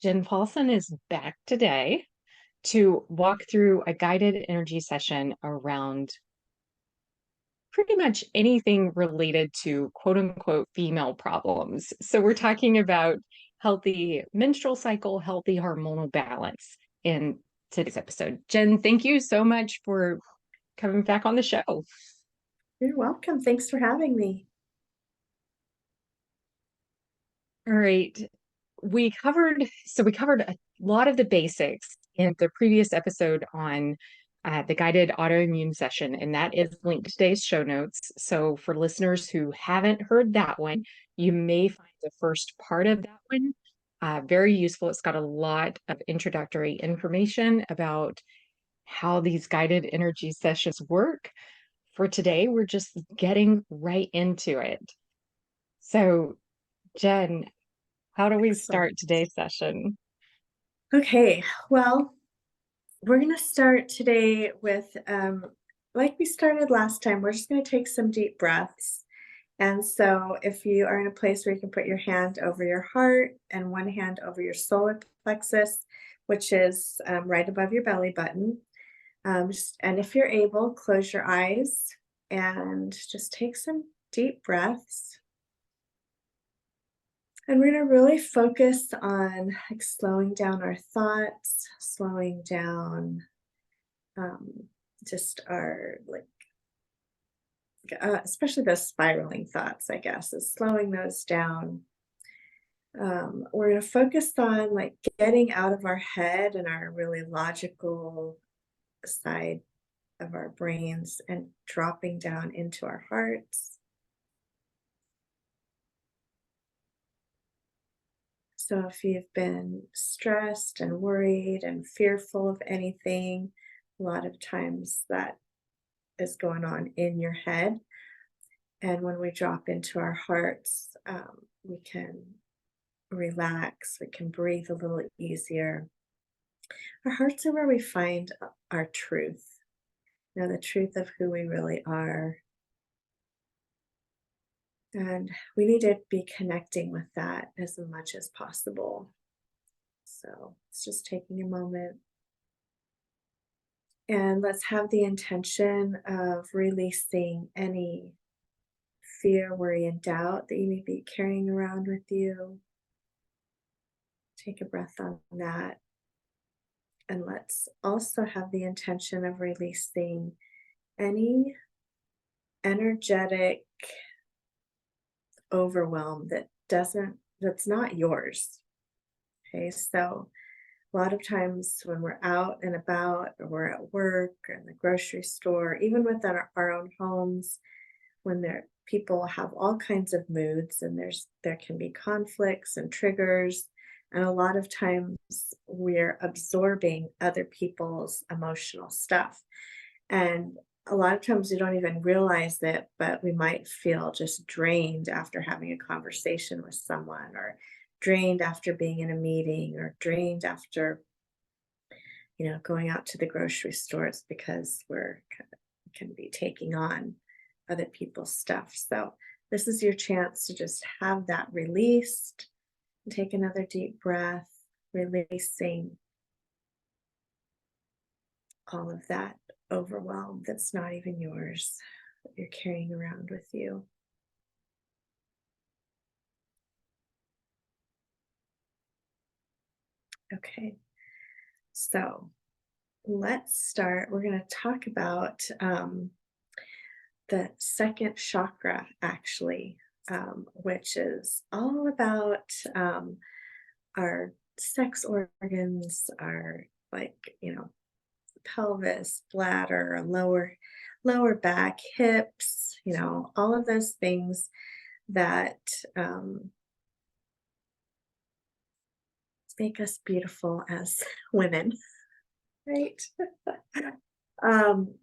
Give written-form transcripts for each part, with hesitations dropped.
Jen Paulson is back today to walk through a guided energy session around pretty much anything related to quote unquote female problems. So, we're talking about healthy menstrual cycle, healthy hormonal balance in today's episode. Jen, thank you so much for coming back on the show. You're welcome. Thanks for having me. All right. We covered a lot of the basics in the previous episode on the guided autoimmune session, and that is linked to today's show notes. So for listeners who haven't heard that one, you may find the first part of that one very useful. It's got a lot of introductory information about how these guided energy sessions work. For today, we're just getting right into it. So, Jen, how do we Excellent. start today's session? Okay, well, we're going to start today with, like we started last time, we're just going to take some deep breaths. And so, if you are in a place where you can put your hand over your heart and one hand over your solar plexus, which is right above your belly button, and if you're able, close your eyes and just take some deep breaths. And we're going to really focus on like slowing down our thoughts, slowing down um, just our especially those spiraling thoughts, I guess, is slowing those down. We're going to focus on like getting out of our head and our really logical side of our brains and dropping down into our hearts. So if you've been stressed and worried and fearful of anything, a lot of times that is going on in your head. And when we drop into our hearts, we can relax, we can breathe a little easier. Our hearts are where we find our truth, the truth of who we really are. And we need to be connecting with that as much as possible. So it's just taking a moment. And let's have the intention of releasing any fear, worry, and doubt that you may be carrying around with you. Take a breath on that. And let's also have the intention of releasing any energetic overwhelm that's not yours. Okay, so a lot of times when we're out and about, or we're at work or in the grocery store, even within our own homes, when people have all kinds of moods and there can be conflicts and triggers, and a lot of times we're absorbing other people's emotional stuff. And a lot of times we don't even realize it, but we might feel just drained after having a conversation with someone, or drained after being in a meeting, or drained after, going out to the grocery stores because we're can be taking on other people's stuff. So this is your chance to just have that released. And take another deep breath, releasing all of that overwhelm that's not even yours, that you're carrying around with you. Okay, so let's start. We're going to talk about the second chakra, actually, which is all about our sex organs, our pelvis, bladder, lower back, hips, all of those things that make us beautiful as women, right? um,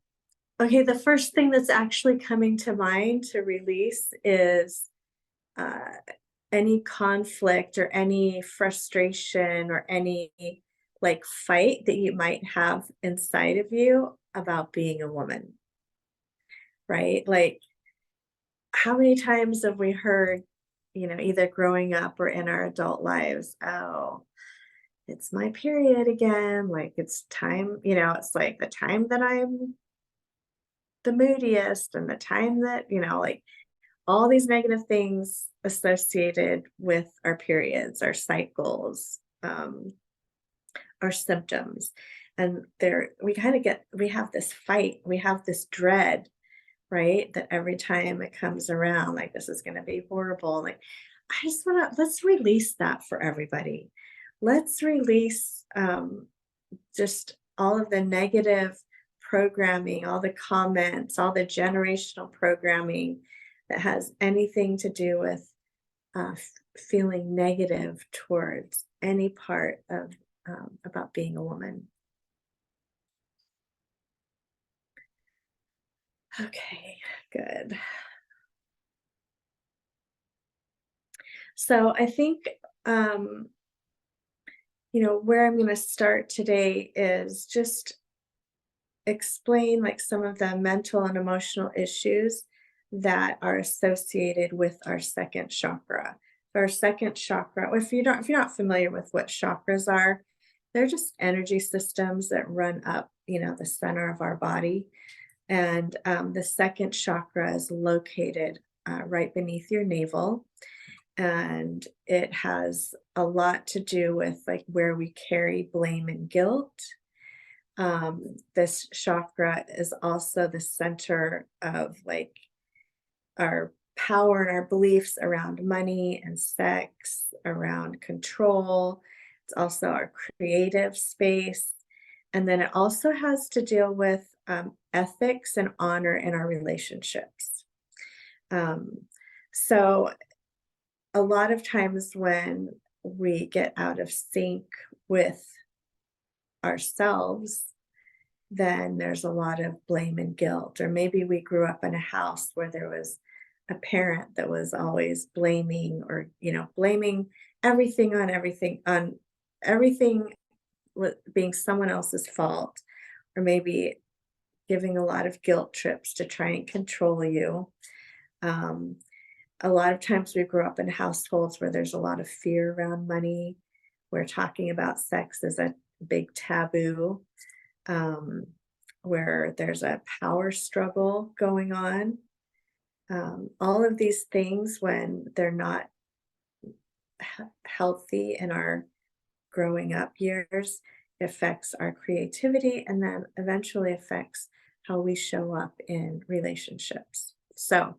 okay, the first thing that's actually coming to mind to release is uh, any conflict or any frustration or any like fight that you might have inside of you about being a woman, right? Like, how many times have we heard, either growing up or in our adult lives, oh, it's my period again, like it's time, it's like the time that I'm the moodiest and the time that, like all these negative things associated with our periods, our cycles, our symptoms. And there we have this fight, we have this dread, right? That every time it comes around, like this is gonna be horrible. Like I just let's release that for everybody. Let's release just all of the negative programming, all the comments, all the generational programming that has anything to do with feeling negative towards any part of about being a woman. Okay, good. So I think um, where I'm going to start today is just explain like some of the mental and emotional issues that are associated with our second chakra. Our second chakra, if you're not familiar with what chakras are, they're just energy systems that run up, the center of our body. And the second chakra is located right beneath your navel. And it has a lot to do with like where we carry blame and guilt. This chakra is also the center of like our power and our beliefs around money and sex, around control. It's also our creative space. And then it also has to deal with ethics and honor in our relationships. Um, so, a lot of times when we get out of sync with ourselves, then there's a lot of blame and guilt. Or maybe we grew up in a house where there was a parent that was always blaming or, blaming on everything being someone else's fault, or maybe giving a lot of guilt trips to try and control you. Um, a lot of times we grew up in households where there's a lot of fear around money, where talking about sex is a big taboo, um, where there's a power struggle going on. All of these things, when they're not healthy in our growing up years, affects our creativity and then eventually affects how we show up in relationships. So,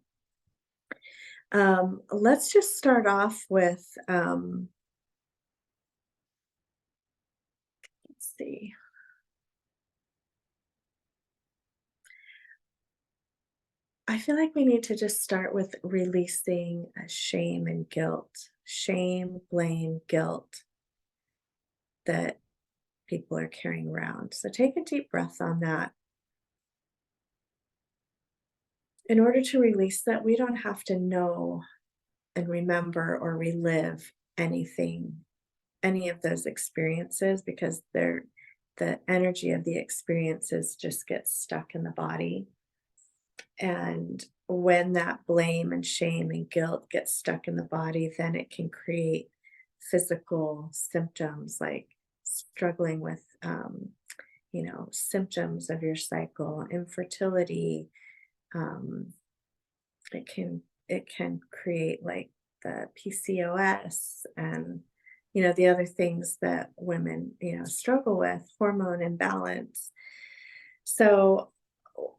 let's just start off with, let's see. I feel like we need to just start with releasing shame and guilt, shame, blame, guilt that people are carrying around. So take a deep breath on that. In order to release that, we don't have to know and remember or relive anything, any of those experiences, because the energy of the experiences just gets stuck in the body. And when that blame and shame and guilt gets stuck in the body, then it can create physical symptoms like struggling with, symptoms of your cycle, infertility. Um, it can create like the PCOS and the other things that women struggle with, hormone imbalance. So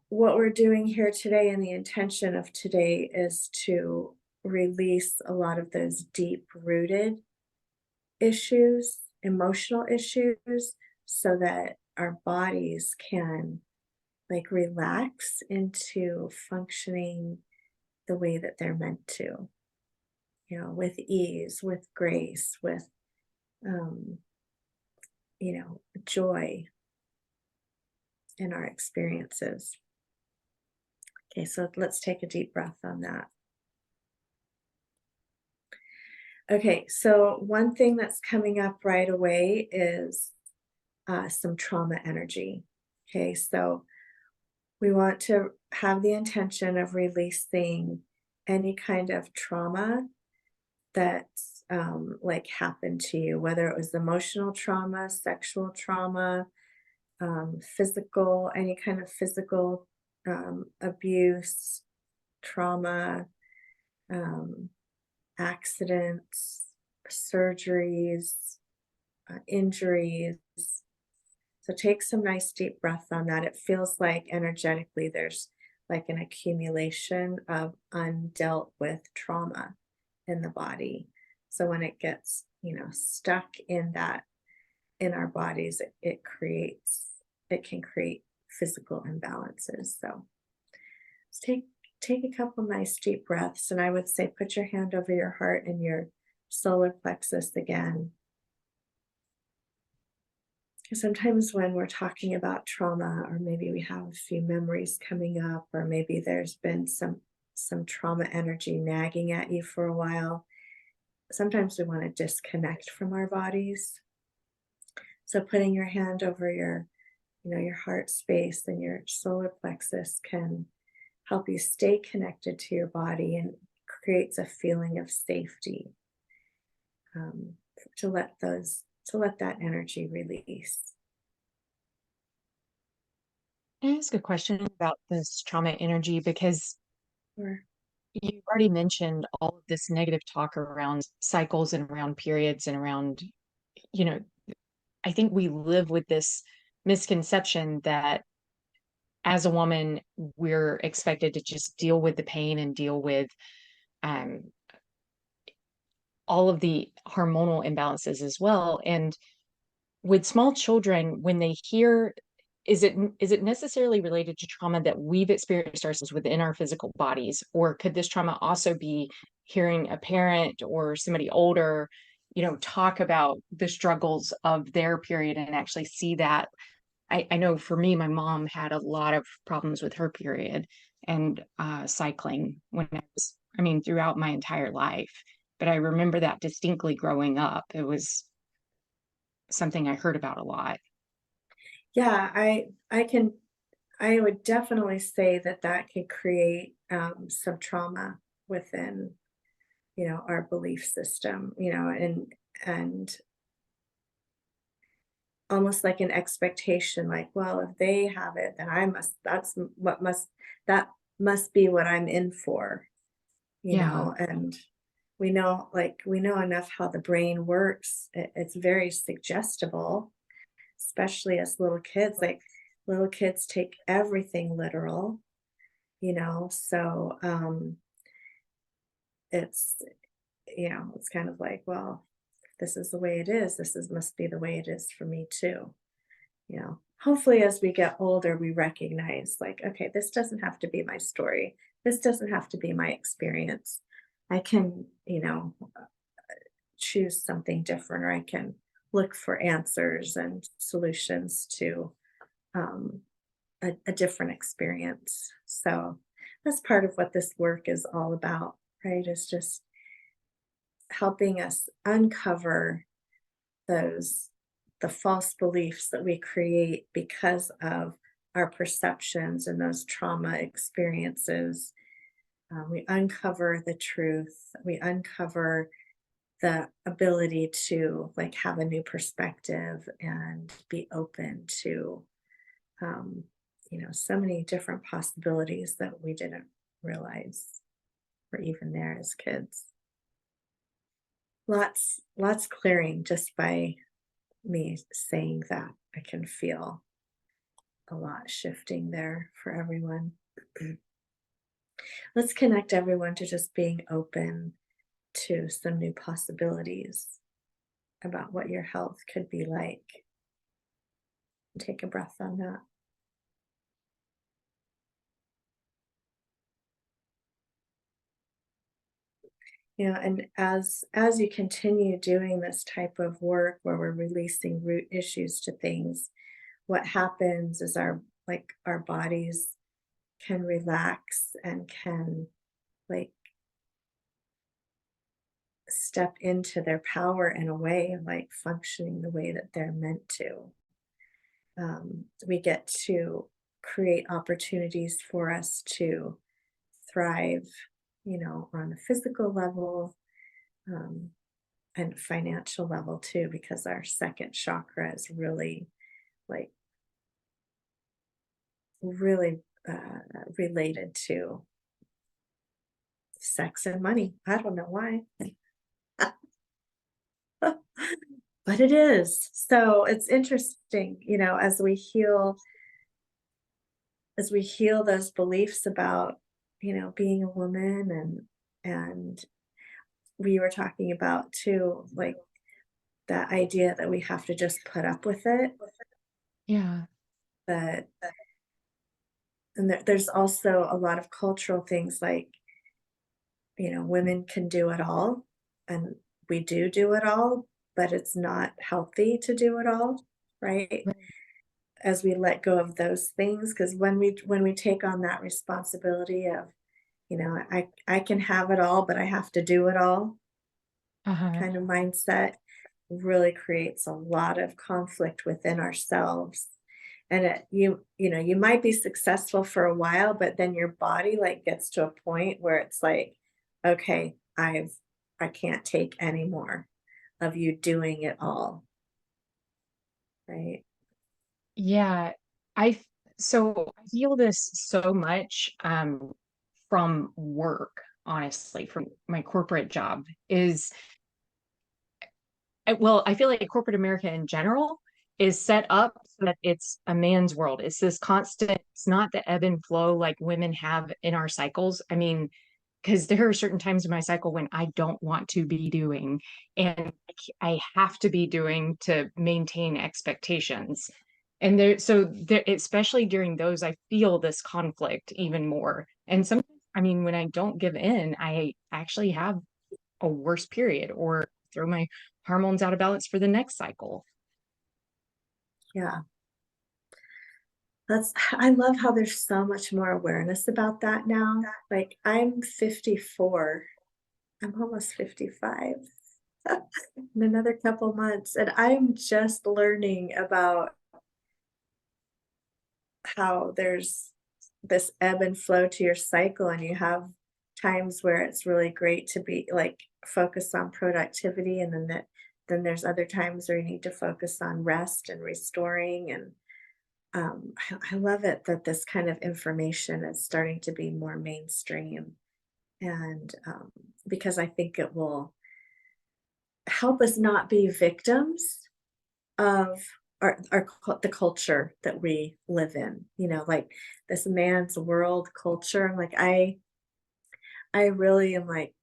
what we're doing here today and the intention of today is to release a lot of those deep rooted issues, emotional issues, so that our bodies can like relax into functioning the way that they're meant to, with ease, with grace, with, um, joy in our experiences. Okay, so let's take a deep breath on that. Okay, so one thing that's coming up right away is some trauma energy. Okay, so we want to have the intention of releasing any kind of trauma that's like happened to you, whether it was emotional trauma, sexual trauma, physical, any kind of physical abuse, trauma, um, accidents, surgeries, injuries. So take some nice deep breath on that. It feels like energetically there's like an accumulation of undealt with trauma in the body. So when it gets, stuck in that in our bodies, it can create physical imbalances. So let's take a couple nice deep breaths, and I would say put your hand over your heart and your solar plexus again. Sometimes when we're talking about trauma, or maybe we have a few memories coming up, or maybe there's been some trauma energy nagging at you for a while, sometimes we want to disconnect from our bodies. So putting your hand over your heart space and your solar plexus can help you stay connected to your body and creates a feeling of safety, um, to let that energy release. Can I ask a question about this trauma energy? Because Or you already mentioned all of this negative talk around cycles and around periods and around, you know, I think we live with this misconception that as a woman, we're expected to just deal with the pain and deal with um, all of the hormonal imbalances as well. And with small children, when they hear, is it necessarily related to trauma that we've experienced ourselves within our physical bodies, or could this trauma also be hearing a parent or somebody older, talk about the struggles of their period and actually see that? I know for me, my mom had a lot of problems with her period and cycling throughout my entire life. But I remember that distinctly growing up. It was something I heard about a lot. yeah, I would definitely say that that can create some trauma within, our belief system, and almost like an expectation, like, well, if they have it, then I must, that must be what I'm in for, Yeah. and we know enough how the brain works. It's very suggestible, especially as little kids. Like little kids take everything literal, so it's it's kind of like, well, this is the way it is. This is must be the way it is for me too. Hopefully as we get older, we recognize like, okay, this doesn't have to be my story. This doesn't have to be my experience. I can, choose something different, or I can look for answers and solutions to um, a different experience. So that's part of what this work is all about, right? Is just helping us uncover those the false beliefs that we create because of our perceptions and those trauma experiences. We uncover the truth. We uncover the ability to like have a new perspective and be open to so many different possibilities that we didn't realize were even there as kids. Lots clearing just by me saying that. I can feel a lot shifting there for everyone. Let's connect everyone to just being open to some new possibilities about what your health could be like. Take a breath on that. And as you continue doing this type of work where we're releasing root issues to things, what happens is our bodies can relax and can like step into their power in a way, like functioning the way that they're meant to. We get to create opportunities for us to thrive, on a physical level, um, and financial level too, because our second chakra is really like really related to sex and money. I don't know why, but it is. So it's interesting, as we heal those beliefs about, being a woman, and we were talking about too, like the idea that we have to just put up with it, Yeah. but and there's also a lot of cultural things like, women can do it all, and we do it all, but it's not healthy to do it all, right? Right. As we let go of those things, because when we take on that responsibility of, I can have it all, but I have to do it all Uh-huh. kind of mindset, really creates a lot of conflict within ourselves. And you might be successful for a while, but then your body like gets to a point where it's like, okay, I can't take any more of you doing it all, right? Yeah. I f- so I feel this so much from work, honestly, from my corporate job is well, I feel like corporate America in general is set up so that it's a man's world. It's this constant, it's not the ebb and flow like women have in our cycles. I mean, because there are certain times in my cycle when I don't want to be doing, and I have to be doing to maintain expectations. And there, especially during those, I feel this conflict even more. And sometimes, I mean, when I don't give in, I actually have a worse period or throw my hormones out of balance for the next cycle. Yeah. I love how there's so much more awareness about that now. Like I'm 54. I'm almost 55 in another couple months, and I'm just learning about how there's this ebb and flow to your cycle, and you have times where it's really great to be like focus on productivity, and then there's other times where you need to focus on rest and restoring. And I love it that this kind of information is starting to be more mainstream, and because I think it will help us not be victims of the culture that we live in, like this man's world culture. Like I really am like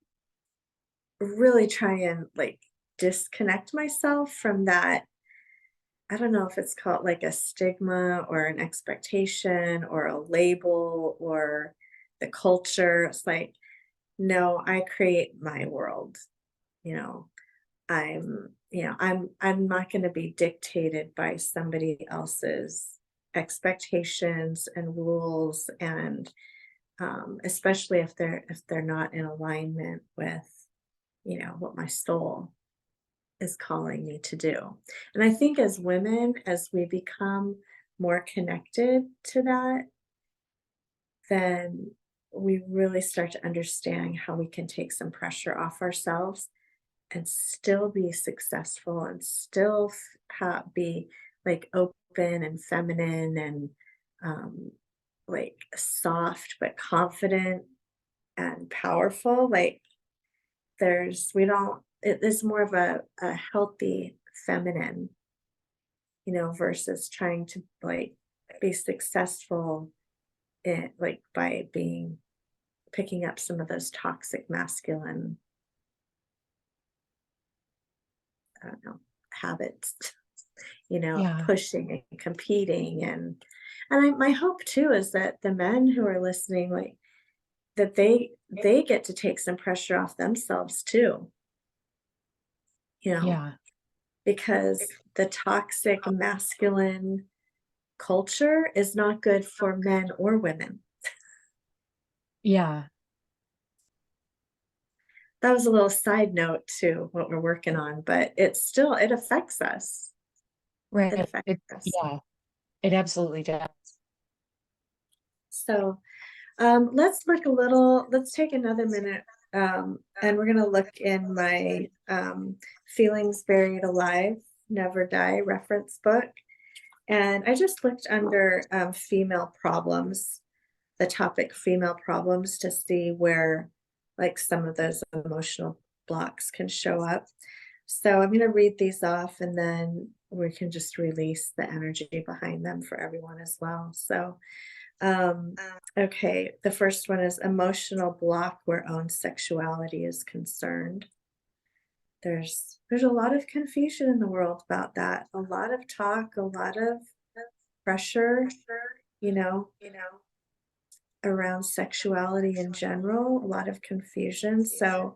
really try and like disconnect myself from that. I don't know if it's called like a stigma or an expectation or a label or the culture. It's like, no, I create my world, you know. I'm not going to be dictated by somebody else's expectations and rules, and especially if they're not in alignment with, what my soul is calling me to do. And I think as women, as we become more connected to that, then we really start to understand how we can take some pressure off ourselves and still be successful and still be like open and feminine and um, like soft but confident and powerful. Like we don't, it is more of a healthy feminine, versus trying to like be successful in like by picking up some of those toxic masculine, I don't know, habits. Yeah. Pushing and competing, my hope too is that the men who are listening, like that they get to take some pressure off themselves too, you know, Yeah. because the toxic masculine culture is not good for men or women. Yeah. That was a little side note to what we're working on, but it affects us. It Right. affects It, us. yeah, it absolutely does. So let's take another minute And we're going to look in my Feelings Buried Alive, Never Die reference book. And I just looked under female problems, the topic female problems, to see where like some of those emotional blocks can show up. So I'm going to read these off and then we can just release the energy behind them for everyone as well. So, okay, the first one is emotional block where own sexuality is concerned. There's a lot of confusion in the world about that. A lot of talk, a lot of pressure, you know, around sexuality in general, a lot of confusion. So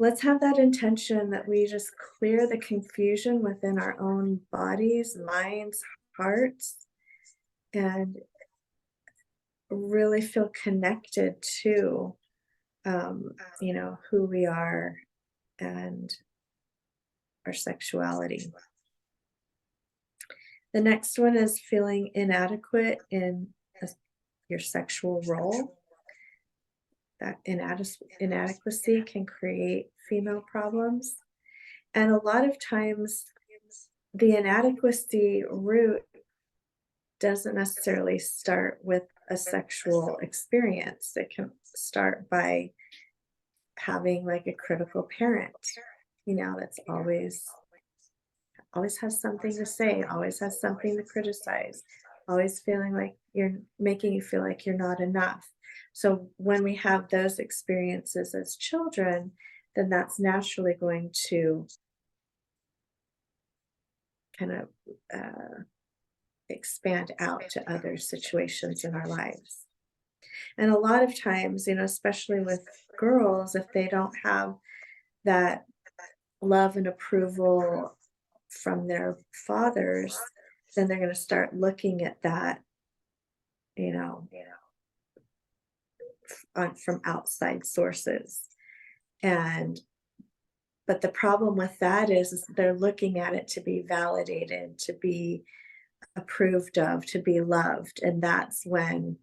let's have that intention that we just clear the confusion within our own bodies, minds, hearts, and really feel connected to, who we are and our sexuality. The next one is feeling inadequate in a- your sexual role. That inadequacy can create female problems. And a lot of times, the inadequacy root doesn't necessarily start with a sexual experience. It can start by having like a critical parent, that's always has something to say, always has something to criticize, always feeling like you're making you feel like you're not enough. So when we have those experiences as children, then that's naturally going to kind of expand out to other situations in our lives. And a lot of times, especially with girls, if they don't have that love and approval from their fathers, then they're going to start looking at that, you know, from outside sources. And but the problem with that is they're looking at it to be validated, to be approved of, to be loved, and that's when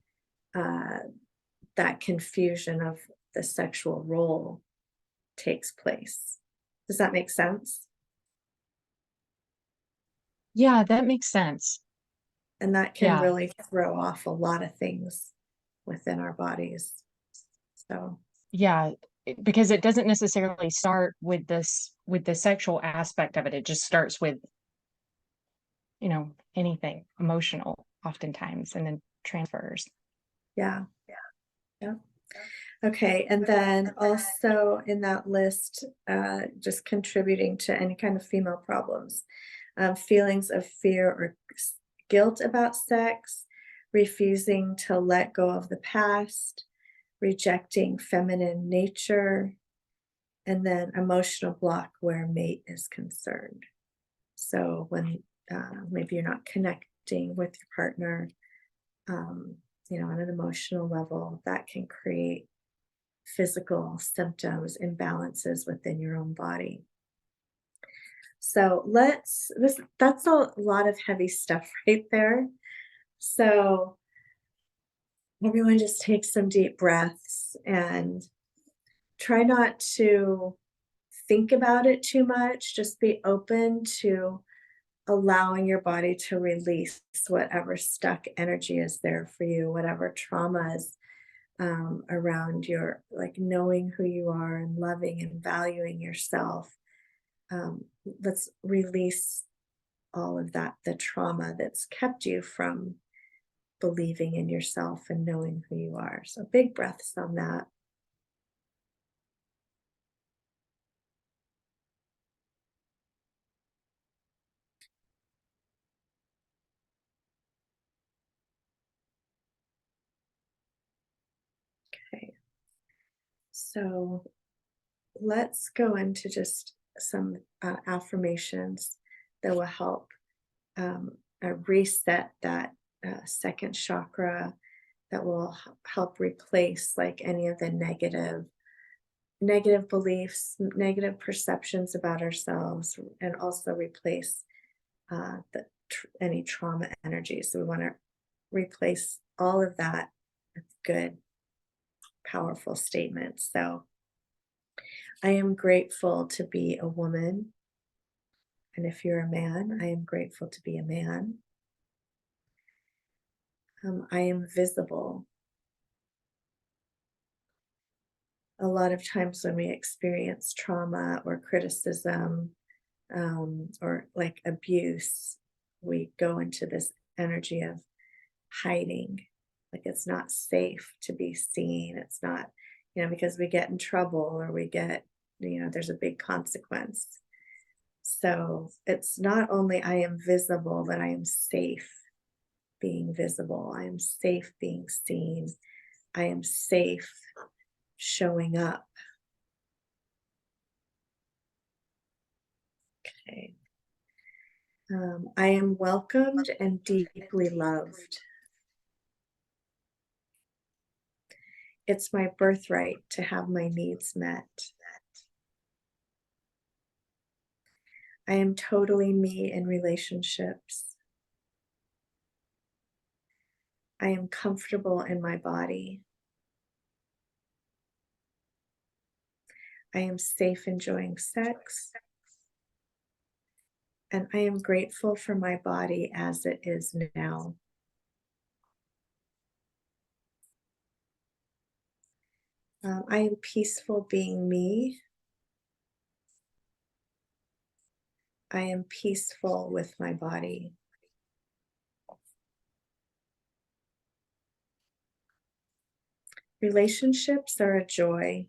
uh, that confusion of the sexual role takes place. Does that make sense? Yeah, that makes sense. And that can Yeah. really throw off a lot of things within our bodies. So, Yeah, because it doesn't necessarily start with with the sexual aspect of it. It just starts with, anything emotional oftentimes and then transfers. yeah, yeah. Okay, and then also in that list, just contributing to any kind of female problems, feelings of fear or guilt about sex, refusing to let go of the past, rejecting feminine nature, and then emotional block where mate is concerned. So when maybe you're not connecting with your partner, on an emotional level, that can create physical symptoms, imbalances within your own body. So that's a lot of heavy stuff right there. So everyone just take some deep breaths and try not to think about it too much. Just be open to allowing your body to release whatever stuck energy is there for you, whatever traumas around your like knowing who you are and loving and valuing yourself. Let's release all of that, the trauma that's kept you from believing in yourself and knowing who you are. So big breaths on that. Okay. So let's go into just some affirmations that will help reset that second chakra, that will help replace like any of the negative beliefs, negative perceptions about ourselves, and also replace any trauma energy. So we want to replace all of that with good, powerful statements. So I am grateful to be a woman. And if you're a man, I am grateful to be a man. I am visible. A lot of times when we experience trauma or criticism, or like abuse, we go into this energy of hiding. Like it's not safe to be seen. It's not, because we get in trouble or we get, there's a big consequence. So it's not only I am visible, but I am safe being visible. I am safe being seen. I am safe showing up. Okay. I am welcomed and deeply loved. It's my birthright to have my needs met. I am totally me in relationships. I am comfortable in my body. I am safe enjoying sex. And I am grateful for my body as it is now. I am peaceful being me. I am peaceful with my body. Relationships are a joy.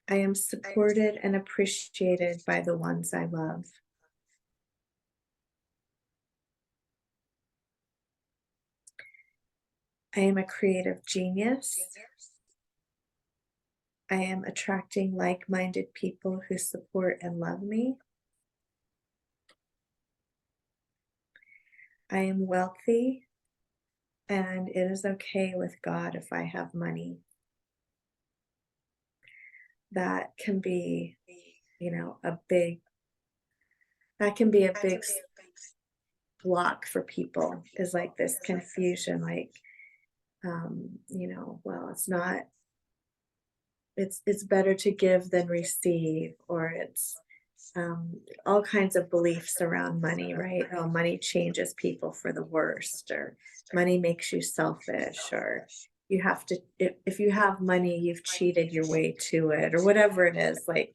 I am supported and appreciated by the ones I love. I am a creative genius. I am attracting like-minded people who support and love me. I am wealthy, and it is okay with God if I have money. That can be, that can be a big block for people, is like this confusion, like, well, it's better to give than receive, or it's all kinds of beliefs around money, right? Oh, money changes people for the worst, or money makes you selfish, or you have to, if you have money, you've cheated your way to it, or whatever it is. Like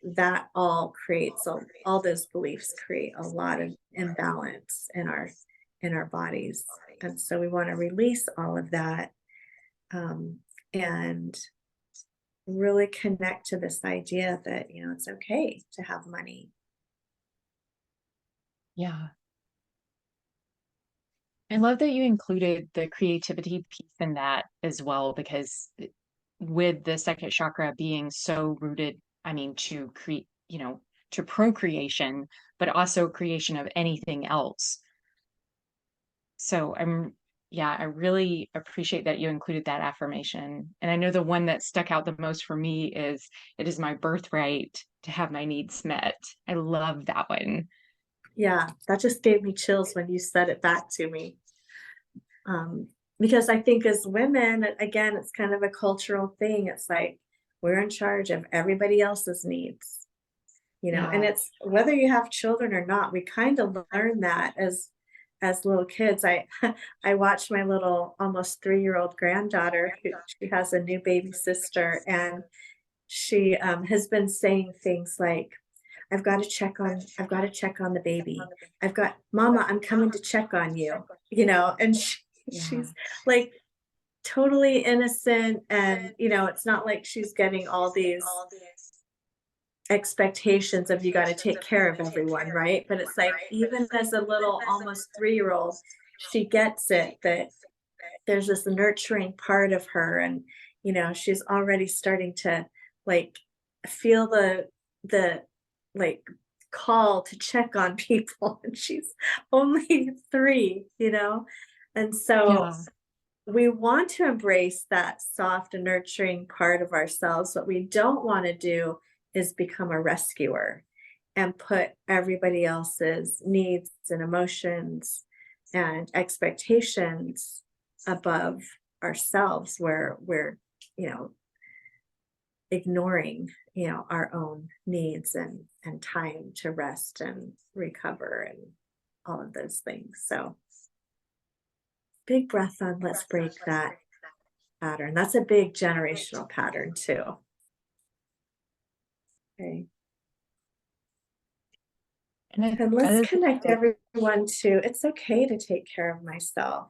that all creates all those beliefs create a lot of imbalance in our bodies, and so we want to release all of that, and really connect to this idea that, it's okay to have money. Yeah. I love that you included the creativity piece in that as well, because with the second chakra being so rooted, I mean, to create, to procreation, but also creation of anything else. So yeah, I really appreciate that you included that affirmation. And I know the one that stuck out the most for me is, it is my birthright to have my needs met. I love that one. Yeah, that just gave me chills when you said it back to me. Um, because I think as women, again, it's kind of a cultural thing. It's like we're in charge of everybody else's needs, and Yeah. it's whether you have children or not, we kind of learn that as little kids. I watched my little almost 3-year-old granddaughter, who she has a new baby sister, and she has been saying things like, I've got to check on the baby. I've got Mama, I'm coming to check on you, and Yeah. she's like totally innocent, and it's not like she's getting all these expectations of you got to take care of everyone, right? But it's like even as a little almost 3-year-old, she gets it that there's this nurturing part of her, and she's already starting to like feel the like call to check on people, and she's only 3, and so Yeah. we want to embrace that soft and nurturing part of ourselves. What we don't want to do is become a rescuer and put everybody else's needs and emotions and expectations above ourselves, where we're, you know, ignoring, our own needs and time to rest and recover and all of those things. So big breath on, let's break that pattern. That's a big generational pattern too. Okay. And And let's other connect everyone to it's okay to take care of myself.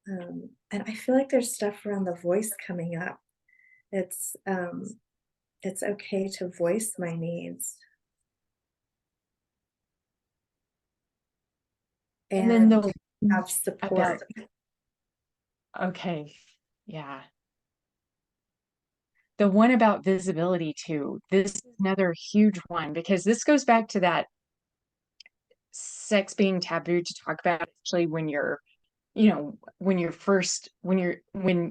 And I feel like there's stuff around the voice coming up. It's um, it's okay to voice my needs and then and the have about support. okay, yeah. The one about visibility too. This is another huge one because this goes back to that sex being taboo to talk about, actually, when you're, when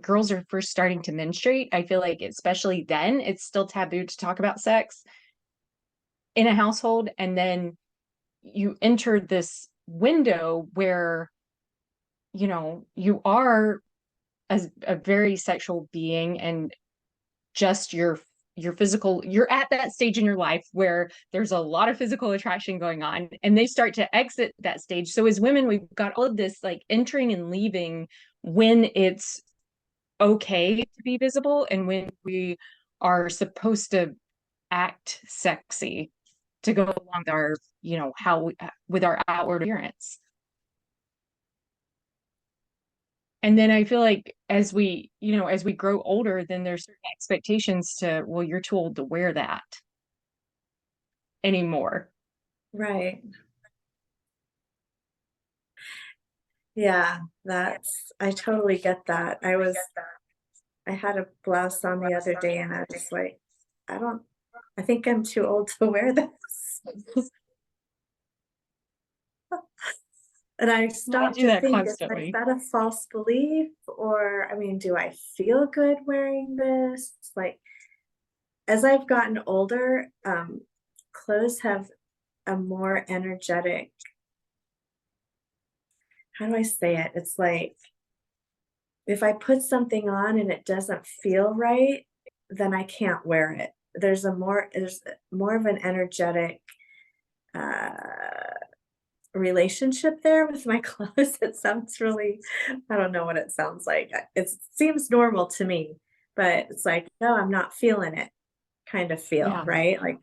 girls are first starting to menstruate. I feel like especially then it's still taboo to talk about sex in a household. And then you enter this window where, you are a very sexual being, and just your physical, you're at that stage in your life where there's a lot of physical attraction going on, and they start to exit that stage. So as women, we've got all of this like entering and leaving, when it's okay to be visible and when we are supposed to act sexy to go along with our, with our outward appearance. And then I feel like as we grow older, then there's certain expectations to, well, you're too old to wear that anymore. Right. Yeah, I totally get that. I had a blouse on the other day and I was like, I don't, I think I'm too old to wear this. And I I stopped do to that think, is constantly. that a false belief? Or, I mean, do I feel good wearing this? Like, as I've gotten older, clothes have a more energetic, how do I say it? It's like, if I put something on and it doesn't feel right, then I can't wear it. There's more of an energetic uh relationship there with my clothes. It sounds really, I don't know what it sounds like. It seems normal to me, but it's like, no, I'm not feeling it kind of feel, Yeah. right? Like,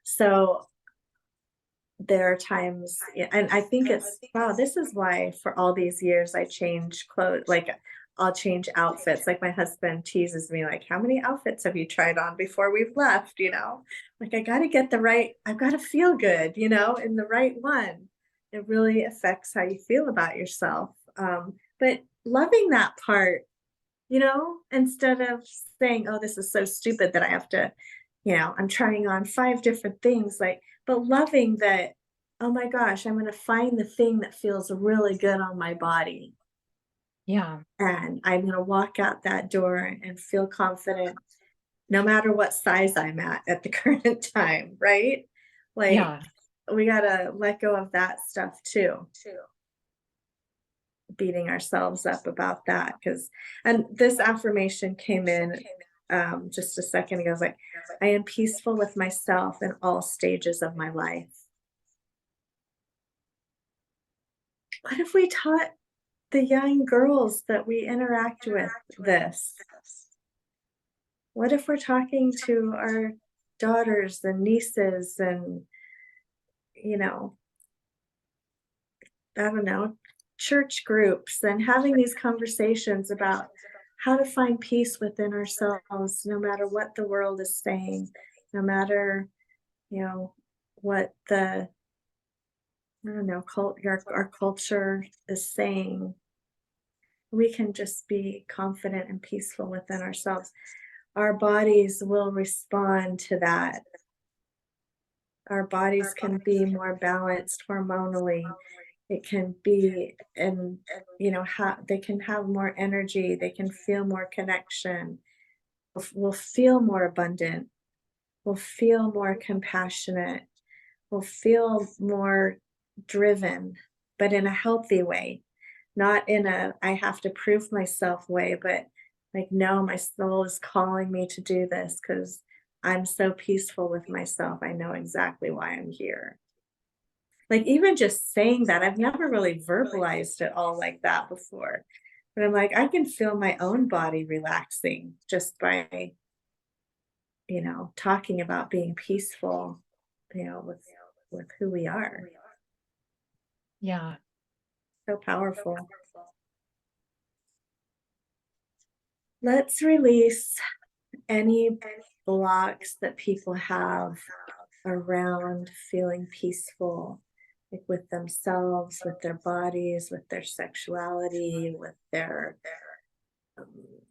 so there are times, yeah, and I think it's, wow, this is why for all these years I change clothes. Like, I'll change outfits. Like, my husband teases me, like, how many outfits have you tried on before we've left? Like, I got to get the right, I've got to feel good, in the right one. It really affects how you feel about yourself. But loving that part, instead of saying, oh, this is so stupid that I have to, I'm trying on 5 different things, like, but loving that, oh my gosh, I'm going to find the thing that feels really good on my body. Yeah. And I'm going to walk out that door and feel confident no matter what size I'm at the current time, right? Like, Yeah. we got to let go of that stuff too, beating ourselves up about that. And this affirmation came in just a second ago. I was like, I am peaceful with myself in all stages of my life. What if we taught the young girls that we interact with this? What if we're talking to our daughters and nieces and, you know, I don't know, church groups, and having these conversations about how to find peace within ourselves, no matter what the world is saying, no matter, you know, what the, I don't know, our culture is saying. We can just be confident and peaceful within ourselves. Our bodies will respond to that. Our bodies can be more balanced hormonally. It can be, and they can have more energy. They can feel more connection. We'll feel more abundant. We'll feel more compassionate. We'll feel more driven. but in a healthy way, not in a I have to prove myself way, but like, no, my soul is calling me to do this because I'm so peaceful with myself. I know exactly why I'm here. Like, even just saying that, I've never really verbalized it all like that before. But I'm like, I can feel my own body relaxing just by, talking about being peaceful, with who we are. Yeah. So powerful. Let's release any blocks that people have around feeling peaceful, like with themselves, with their bodies, with their sexuality, with their um,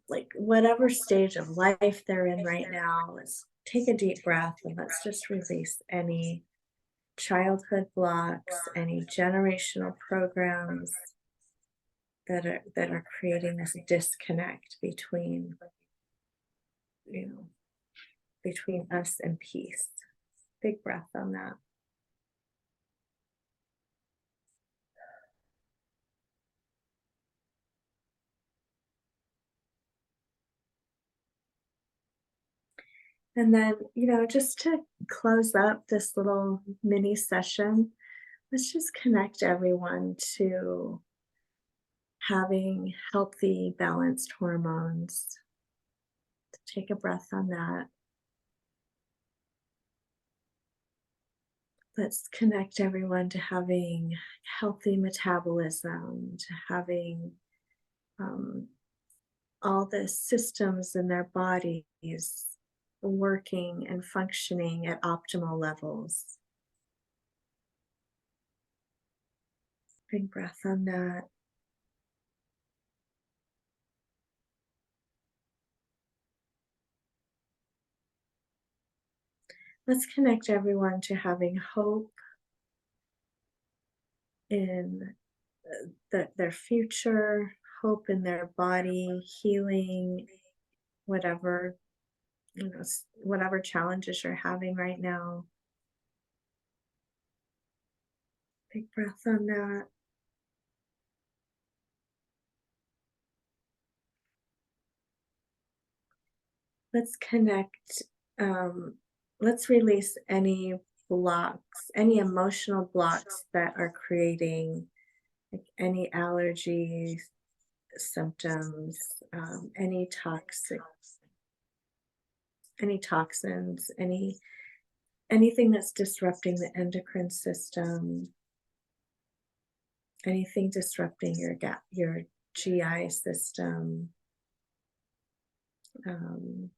like whatever stage of life they're in right now. Let's take a deep breath and let's just release any childhood blocks, any generational programs that are creating this disconnect you know, between us and peace. Big breath on that. And then, just to close up this little mini session, let's just connect everyone to having healthy, balanced hormones. Take a breath on that. Let's connect everyone to having healthy metabolism, to having um, all the systems in their bodies working and functioning at optimal levels. Big breath on that. Let's connect everyone to having hope in their future, hope in their body, healing, whatever, whatever challenges you're having right now. Big breath on that. Let's connect. Um, let's release any blocks, any emotional blocks that are creating like any allergies, symptoms, any toxins, anything that's disrupting the endocrine system, anything disrupting your GI system, um,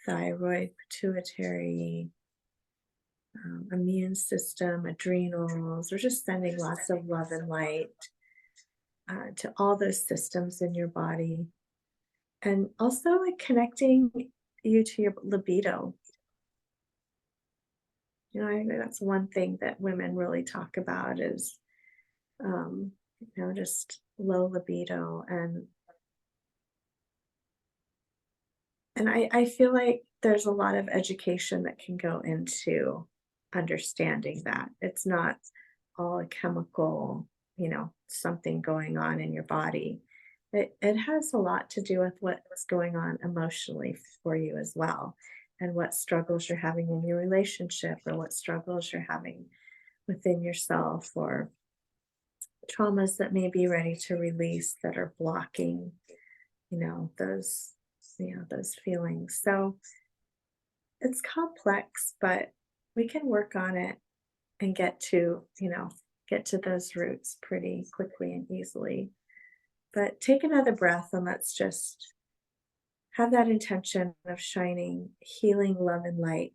thyroid, pituitary, immune system, adrenals. We're just sending lots of love and light to all those systems in your body. And also like connecting you to your libido. I think that's one thing that women really talk about is, um, just low libido. And I feel like there's a lot of education that can go into understanding that. It's not all a chemical, something going on in your body. It has a lot to do with what's going on emotionally for you as well, and what struggles you're having in your relationship, or what struggles you're having within yourself, or traumas that may be ready to release that are blocking, those, those feelings. So it's complex, but we can work on it and get to those roots pretty quickly and easily. But take another breath and let's just have that intention of shining healing love and light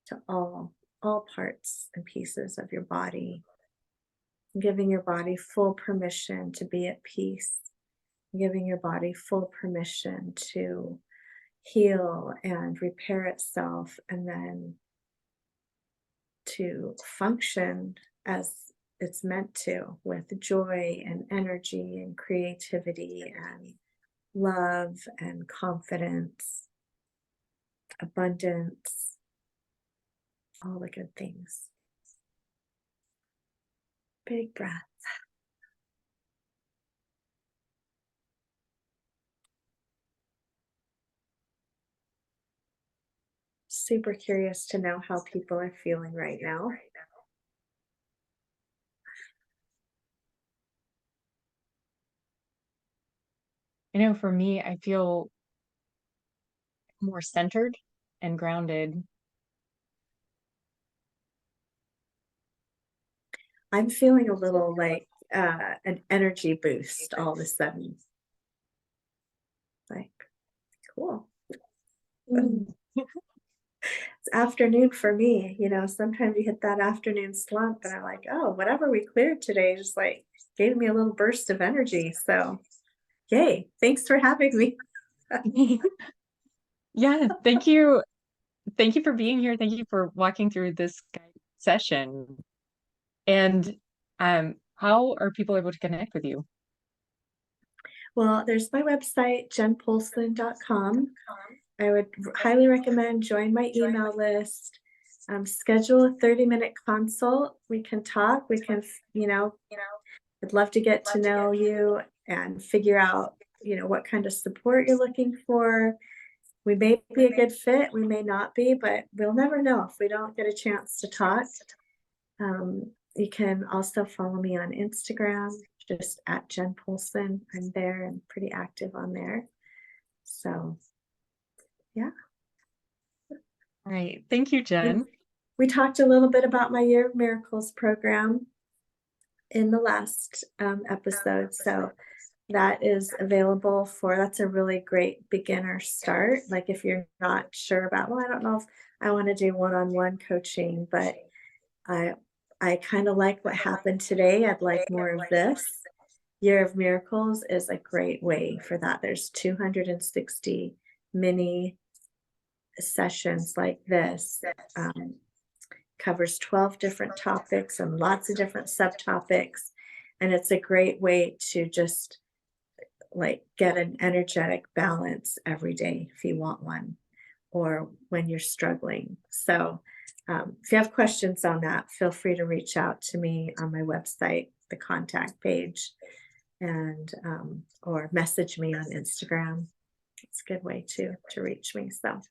to all parts and pieces of your body, giving your body full permission to be at peace, giving your body full permission to heal and repair itself, and then to function as it's meant to, with joy and energy and creativity and love and confidence, abundance, all the good things. Big breath. super curious to know how people are feeling right now. I know for me, I feel more centered and grounded. I'm feeling a little like an energy boost all of a sudden. Like, cool. Mm. It's afternoon for me. Sometimes you hit that afternoon slump, and I'm like, oh, whatever we cleared today just like gave me a little burst of energy. So, yay. Thanks for having me. Yeah, thank you. Thank you for being here. Thank you for walking through this guided session. And how are people able to connect with you? Well, there's my website, jenpoulson.com. I would highly recommend join my email list. Schedule a 30-minute consult. We can talk. We can, I'd love to get to know you and figure out, what kind of support you're looking for. We may be a good fit, we may not be, but we'll never know if we don't get a chance to talk. You can also follow me on Instagram, just at Jen Poulson. I'm there and pretty active on there. So, yeah. All right. Thank you, And Jen. we talked a little bit about my Year of Miracles program in the last episode. So that is available that's a really great beginner start. Like if you're not sure about, well, I don't know if I want to do one-on-one coaching, but I I kind of like what happened today. I'd like more of this. Year of Miracles is a great way for that. There's 260 mini sessions like this. Covers 12 different topics and lots of different subtopics. And it's a great way to just like get an energetic balance every day if you want one, or when you're struggling. So if you have questions on that, feel free to reach out to me on my website, the contact page, and or message me on Instagram. It's a good way to reach me. So